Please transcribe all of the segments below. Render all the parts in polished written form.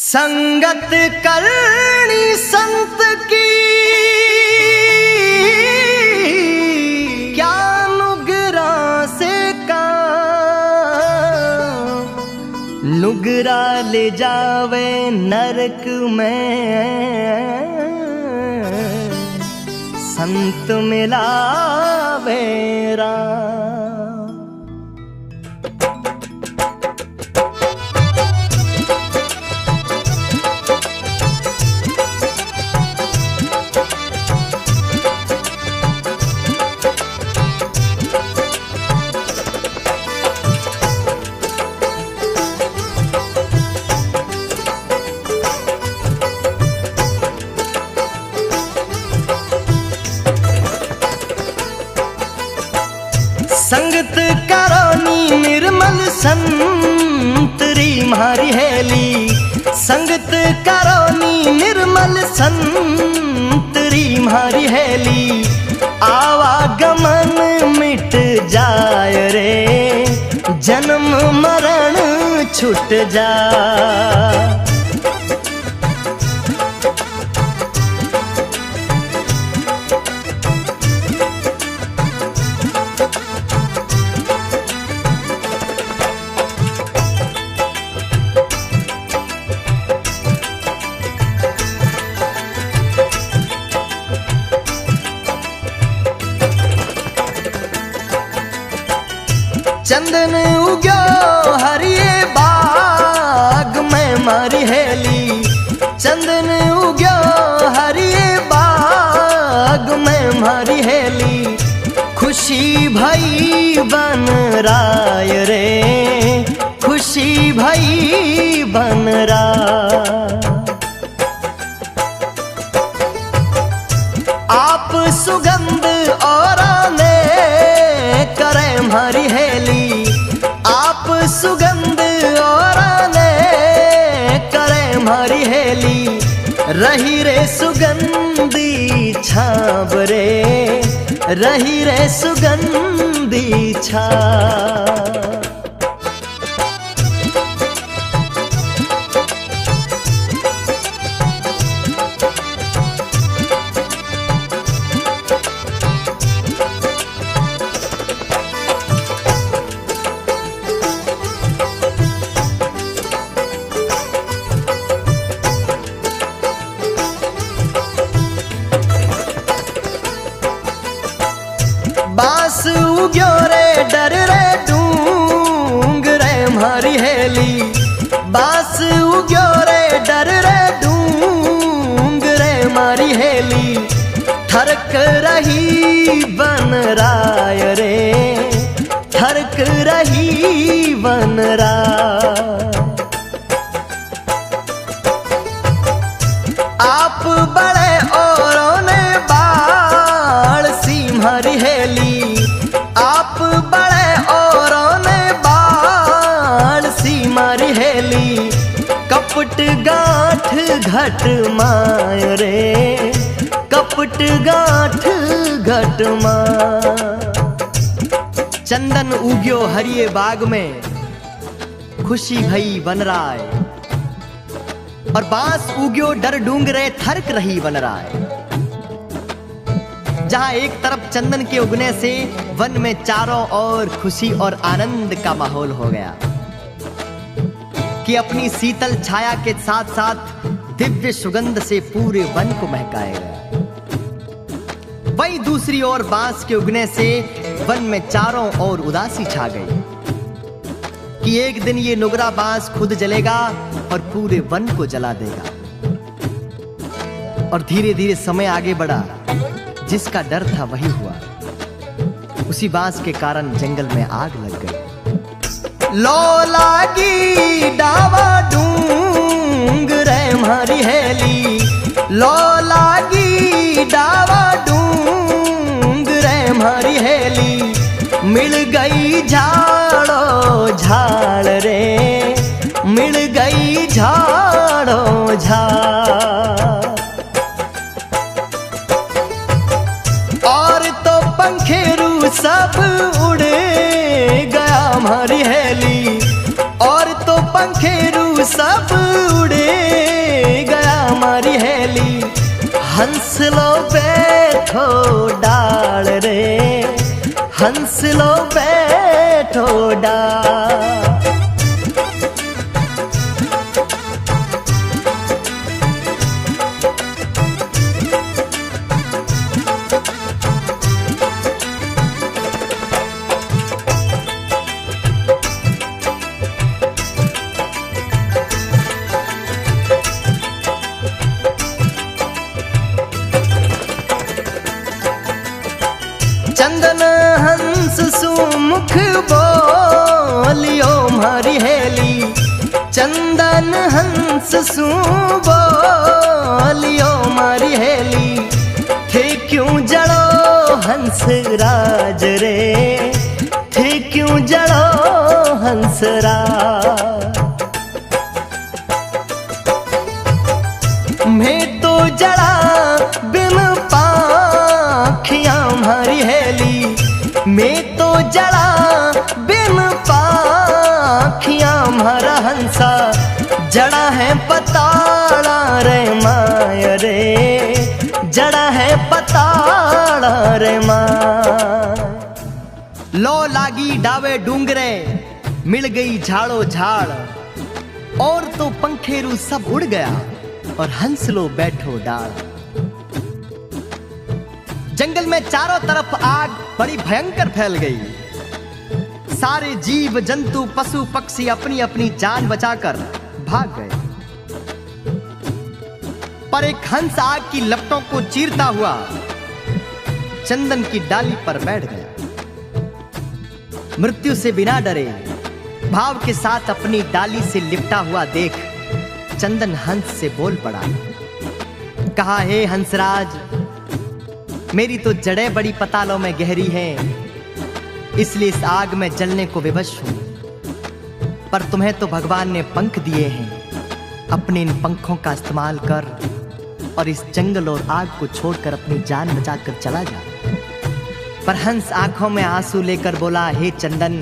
संगत करनी संत की क्या नुगरा से का नुगरा ले जावे नरक में संत मिलावे राम। संगत करोनी निर्मल संतरी म्हारी हेली, संगत करोनी निर्मल संतरी म्हारी हेली। आवागमन मिट जाय रे जन्म मरण छूट जा। चंदन उग्यो हरिये बाग में मारी हेली, चंदन उग्यो हरिये बाग में मारी हेली। खुशी भई बन राय रे खुशी भई बन राय। आप सुगंध और ने करे मारी हेली, आप सुगंध और ने करे मारी हेली। रही रे सुगंधी छाब रे रही रे सुगंधी छाब। बांस उग्यो रे डर रे डूंग रे म्हारी हेली, बांस उग्यो रे डर रे डूंग रे म्हारी हेली। ठरक रही बन राय रे ठरक रही बन राय। आप बड़े औरों ने बाल सी म्हारी हेली, आप बड़े औरों ने बाल सी मारी हेली। कपट गांठ घट माय रे कपट गांठ घट माय। चंदन उग्यो हरिये बाग में खुशी भई बन राय, और बांस उग्यो डर डूंगरे थरक रही बन राय। जहां एक तरफ चंदन के उगने से वन में चारों ओर खुशी और आनंद का माहौल हो गया कि अपनी शीतल छाया के साथ साथ दिव्य सुगंध से पूरे वन को महकाएगा। वहीं दूसरी ओर बांस के उगने से वन में चारों ओर उदासी छा गई कि एक दिन ये नुगरा बांस खुद जलेगा और पूरे वन को जला देगा। और धीरे धीरे समय आगे बढ़ा, जिसका डर था वही हुआ। उसी बांस के कारण जंगल में आग लग गई। लो लागी डावा डूंग रे म्हारी हेली, लो लागी डावा डूंग रे म्हारी हेली। मिल गई झाड़ो झाड़ रे मिल गई झाड़ो झाड़। और तो पंखेरू सब उड़े गया म्हारी हेली, और तो पंखेरू सब उड़े हंस लो बैठो डाल रे, हंस लो बैठो डाल। चंदन हंस सुमुख बोलियो मारी हेली, चंदन हंस सु बोलियो मारी हेली। थे क्यों जड़ो हंस राज रे, थे क्यों जड़ो हंस राज। मैं तो जड़ा बिन पाखियां मारी हेली, मैं तो जड़ा बिन पाखियां मारा हंसा। जड़ा है पताड़ा रे माय रे, जड़ा है पताड़ा रे माय। लो लागी डावे डूंगरे, मिल गई झाड़ो झाड़, और तो पंखेरू सब उड़ गया, और हंस लो बैठो डाल। जंगल में चारों तरफ आग बड़ी भयंकर फैल गई। सारे जीव जंतु पशु पक्षी अपनी अपनी जान बचाकर भाग गए, पर एक हंस आग की लपटों को चीरता हुआ चंदन की डाली पर बैठ गया। मृत्यु से बिना डरे भाव के साथ अपनी डाली से लिपटा हुआ देख चंदन हंस से बोल पड़ा, कहा, हे हंसराज, मेरी तो जड़ें बड़ी पतालों में गहरी हैं, इसलिए इस आग में जलने को विवश हूं। पर तुम्हें तो भगवान ने पंख दिए हैं, अपने इन पंखों का इस्तेमाल कर और इस जंगल और आग को छोड़कर अपनी जान बचाकर चला जा। पर हंस आंखों में आंसू लेकर बोला, हे चंदन,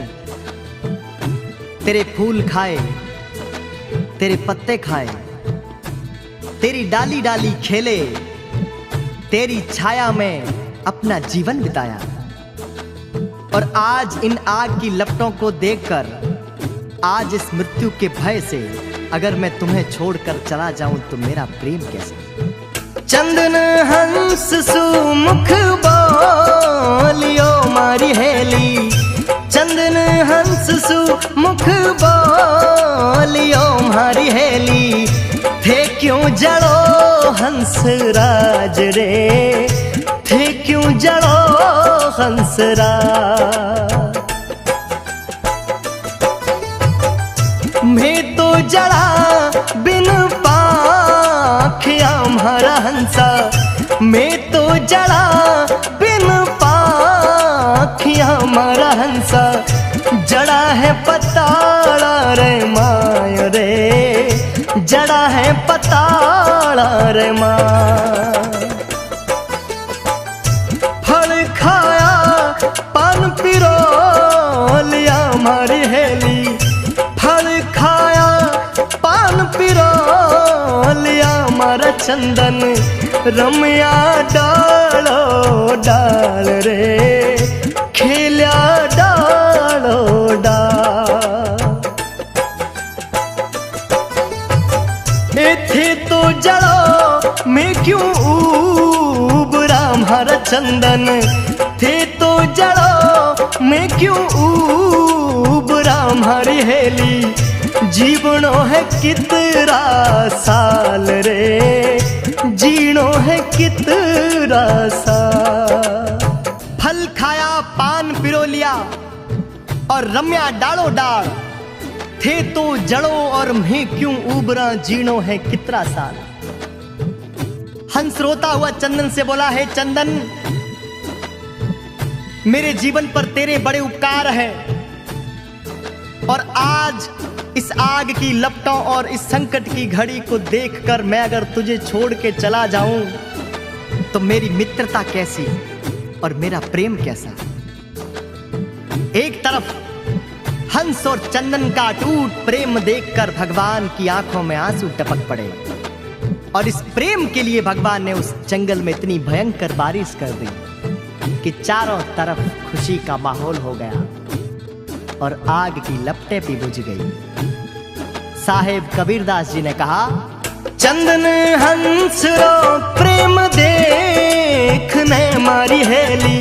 तेरे फूल खाए, तेरे पत्ते खाए, तेरी डाली डाली खेले, तेरी छाया में अपना जीवन बिताया, और आज इन आग की लपटों को देखकर, आज इस मृत्यु के भय से अगर मैं तुम्हें छोड़कर चला जाऊं तो मेरा प्रेम कैसा। चंदन हंस सुमुख बोलियो मारी हेली, चंदन हंस सुमुख बोलियो मारी हेली। थे क्यों जड़ो हंस राज रे, थे क्यों जड़ो हंस राज। मैं तो जड़ा बिन पाखियां मारा हंसा, मैं तो जड़ा बिन पाखियां मारा हंसा। जड़ा है पताड़ा रे माय रे, जड़ा है पताड़ा रे माय। फल खाया पान पिरो लिया मारी हेली, फल खाया पान पिरो लिया मारा चंदन। रमया डालो डाल रे, खेल्या डालो डाल। थे तो जड़ो मैं क्यों उबरा मारा चंदन, थे तो जड़ो मैं क्यों उबरा मारी हेली। जीवनो है कितना साल रे, जीनो है कितना साल। फल खाया पान पिरो लिया और रम्या डालो डाल। थे तो जड़ो और मैं क्यों उबरा, जीनो है कितना साल। हंस रोता हुआ चंदन से बोला, है चंदन, मेरे जीवन पर तेरे बड़े उपकार हैं, और आज इस आग की लपटों और इस संकट की घड़ी को देखकर मैं अगर तुझे छोड़ के चला जाऊं तो मेरी मित्रता कैसी और मेरा प्रेम कैसा। एक तरफ हंस और चंदन का अटूट प्रेम देखकर भगवान की आंखों में आंसू टपक पड़े, और इस प्रेम के लिए भगवान ने उस जंगल में इतनी भयंकर बारिश कर दी कि चारों तरफ खुशी का माहौल हो गया और आग की लपटें भी बुझ गई। साहेब कबीरदास जी ने कहा, चंदन हंस रो प्रेम देखने मारी हेली,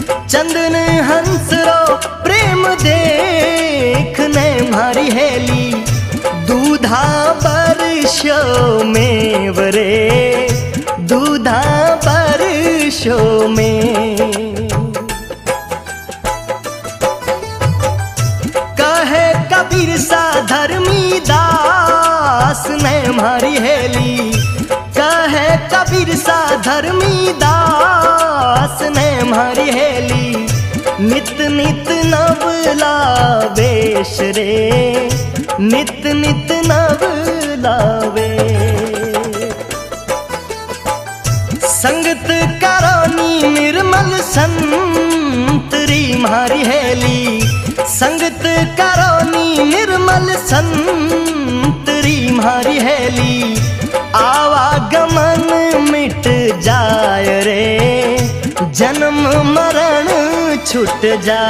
चंदन हंस रो प्रेम देखने मारी हेली, दूधा बरसो में वरे, दूधा बरसो में। कहे कबीर सा धर्मी दास ने मारी हेली, कहे कबीर सा धर्मी दास ने मारी हेली, नित नित नवला वेश रे, नित नित नवलावे। संगत करानी निर्मल संतरी मारी हेली, संगत करानी निर्मल संतरी मारी हेली, आवागमन मिट जाय रे, जन्म मरण छूट जा।